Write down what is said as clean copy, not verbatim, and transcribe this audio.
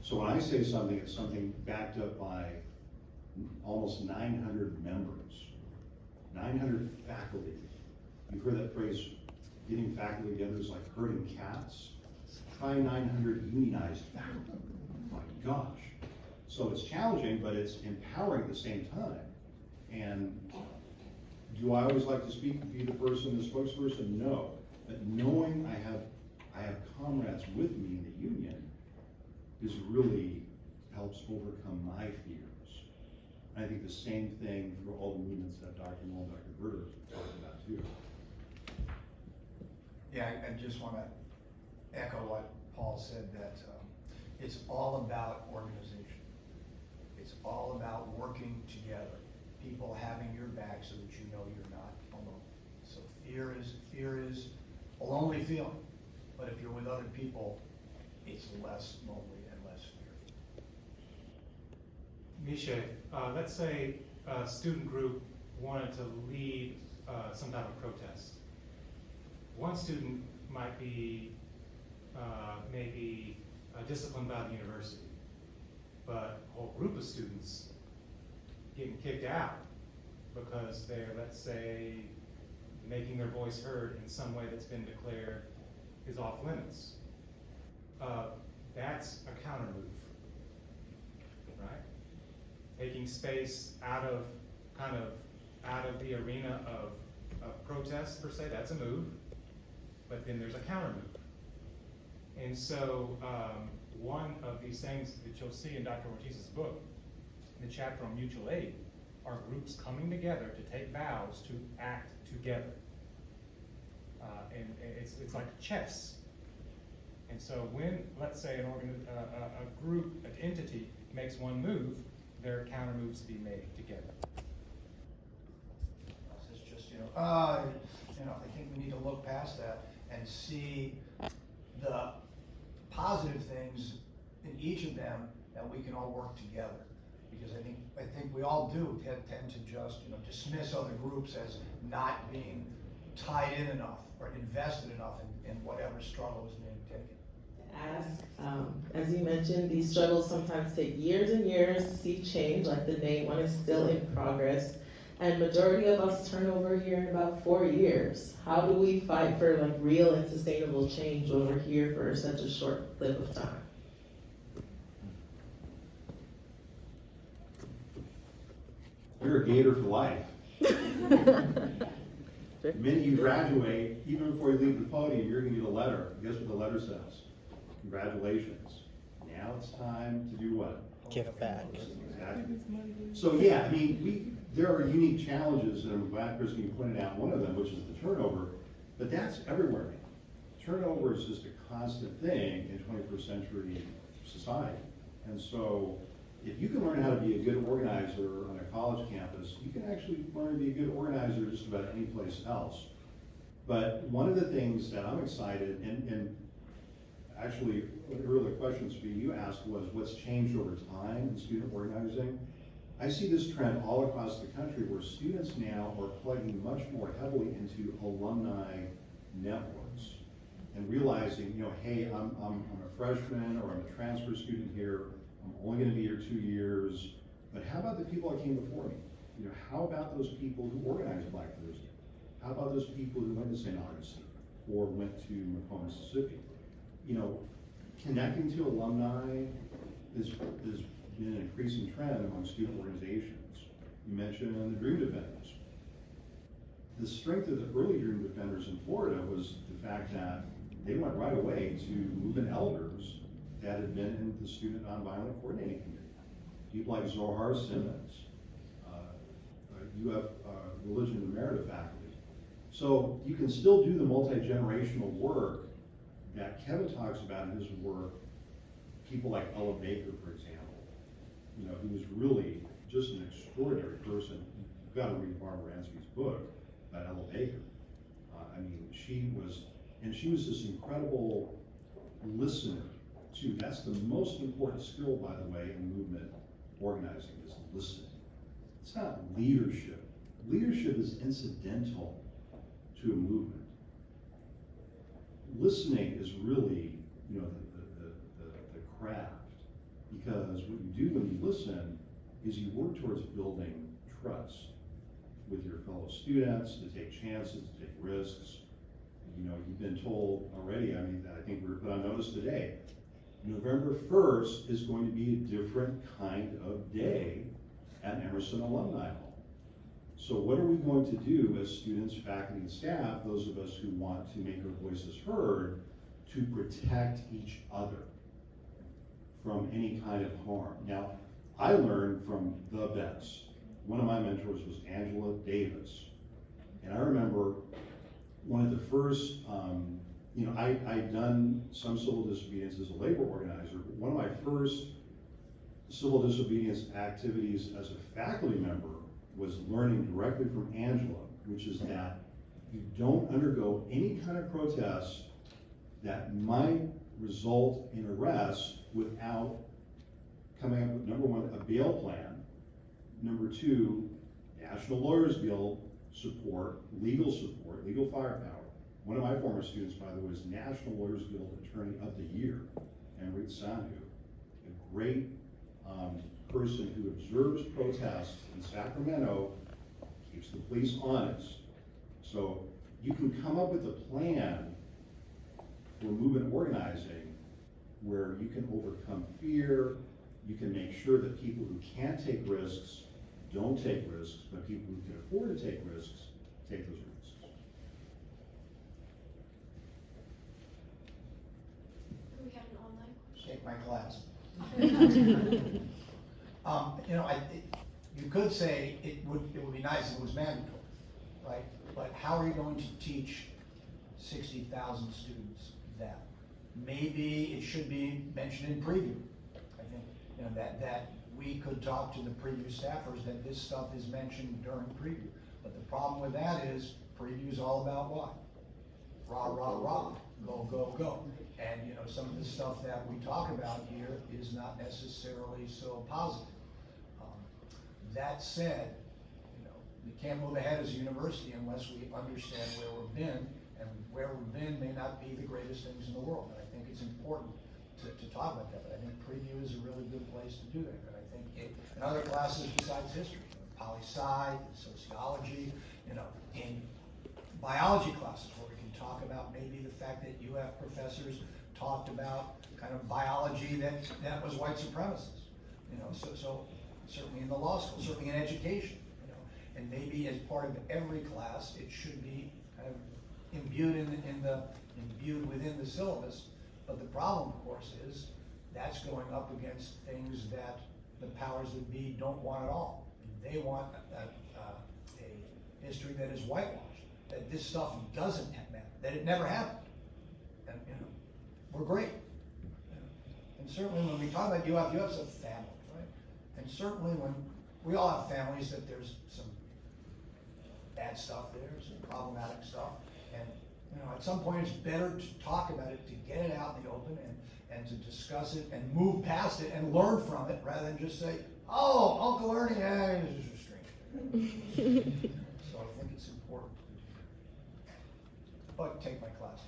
So when I say something, it's something backed up by almost 900 members, 900 faculty. You've heard that phrase, getting faculty together is like herding cats. Try 900 unionized faculty. My gosh. So it's challenging, but it's empowering at the same time. And do I always like to speak, be the person, the spokesperson? No. But knowing I have comrades with me in the union is really helps overcome my fears. And I think the same thing for all the movements that Dr. Moll and Dr. Berger talked about too. Yeah, I just want to echo what Paul said, that it's all about organization. It's all about working together, people having your back so that you know you're not alone. So fear is a lonely feeling, but if you're with other people, it's less lonely and less fear. Misha, let's say a student group wanted to lead some type of protest. One student might be maybe disciplined by the university, but a whole group of students getting kicked out because they're, let's say, making their voice heard in some way that's been declared is off limits. That's a counter move, right? Taking space out of the arena of protest per se, that's a move, but then there's a counter move. And so one of these things that you'll see in Dr. Ortiz's book, the chapter on mutual aid, are groups coming together to take vows to act together. And it's like chess. And so when, let's say, a group, an entity makes one move, there are counter moves to be made together. It's just, I think we need to look past that and see the positive things in each of them that we can all work together. Because I think we all do tend to just, dismiss other groups as not being tied in enough or invested enough in whatever struggle is being taken. As you mentioned, these struggles sometimes take years and years to see change, like the NATE one is still in progress. And majority of us turn over here in about 4 years. How do we fight for real and sustainable change when we're here for such a short clip of time? You're a Gator for life. The minute you graduate, even before you leave the podium, you're gonna get a letter. Guess what the letter says? Congratulations. Now it's time to do what? Give back. Exactly. So yeah, there are unique challenges, and I'm glad Kristen pointed out one of them, which is the turnover, but that's everywhere now. Turnover is just a constant thing in 21st century society. And so if you can learn how to be a good organizer on a college campus, you can actually learn to be a good organizer just about any place else. But one of the things that I'm excited, and actually, one of the questions for you asked was what's changed over time in student organizing. I see this trend all across the country where students now are plugging much more heavily into alumni networks and realizing, hey, I'm a freshman or I'm a transfer student here. I'm only going to be here 2 years, but how about the people that came before me? How about those people who organized Black Thursday? How about those people who went to St. Augustine or went to Macomb, Mississippi? Connecting to alumni is been an increasing trend among student organizations. You mentioned the Dream Defenders. The strength of the early Dream Defenders in Florida was the fact that they went right away to movement elders that had been in the Student Nonviolent Coordinating Committee. People like Zohar Simmons, UF Religion and Merit faculty. So you can still do the multi-generational work that Kevin talks about in his work. People like Ella Baker, for example, who was really just an extraordinary person. You've got to read Barbara Ansby's book about Ella Baker. She was this incredible listener too. That's the most important skill, by the way, in movement organizing, is listening. It's not leadership. Leadership is incidental to a movement. Listening is really, the craft. Because what you do when you listen is you work towards building trust with your fellow students, to take chances, to take risks. You know, you've been told already, I mean, I think we were put on notice today, November 1st is going to be a different kind of day at Emerson Alumni Hall. So what are we going to do as students, faculty, and staff, those of us who want to make our voices heard, to protect each other from any kind of harm? Now, I learned from the best. One of my mentors was Angela Davis. And I remember one of the first, you know, I'd done some civil disobedience as a labor organizer, but one of my first civil disobedience activities as a faculty member was learning directly from Angela, which is that you don't undergo any kind of protest that might result in arrest without coming up with, number one, a bail plan, number two, National Lawyers Guild support, legal firepower. One of my former students, by the way, is National Lawyers Guild Attorney of the Year, Amrit Sandhu, a great person who observes protests in Sacramento, keeps the police honest. So you can come up with a plan for movement organizing where you can overcome fear, you can make sure that people who can't take risks don't take risks, but people who can afford to take risks, take those risks. Do we have an online question? Take my class. You know, you could say it would be nice if it was mandatory, right? But how are you going to teach 60,000 students that? Maybe it should be mentioned in preview. I think, you know, that we could talk to the preview staffers that this stuff is mentioned during preview. But the problem with that is preview is all about what? Rah, rah, rah, go, go, go. And, you know, some of the stuff that we talk about here is not necessarily so positive. That said, you know, we can't move ahead as a university unless we understand where we've been, and where we've been may not be the greatest things in the world. And I think it's important to talk about that, but I think preview is a really good place to do that. And I think in other classes besides history, poli-sci, sociology, you know, in biology classes where we can talk about maybe the fact that you have professors talked about kind of biology that was white supremacist, you know, so certainly in the law school, certainly in education, you know, and maybe as part of every class, it should be kind of imbued imbued within the syllabus. But the problem, of course, is that's going up against things that the powers that be don't want at all. They want a history that is whitewashed, that this stuff doesn't matter, that it never happened. And, you know, we're great. You know. And certainly when we talk about UF's a family, right? And certainly when we all have families, that there's some bad stuff there, some problematic stuff. And, you know, at some point it's better to talk about it, to get it out in the open and to discuss it and move past it and learn from it, rather than just say, oh, Uncle Ernie, this is strange. So I think it's important to do that. But take my class.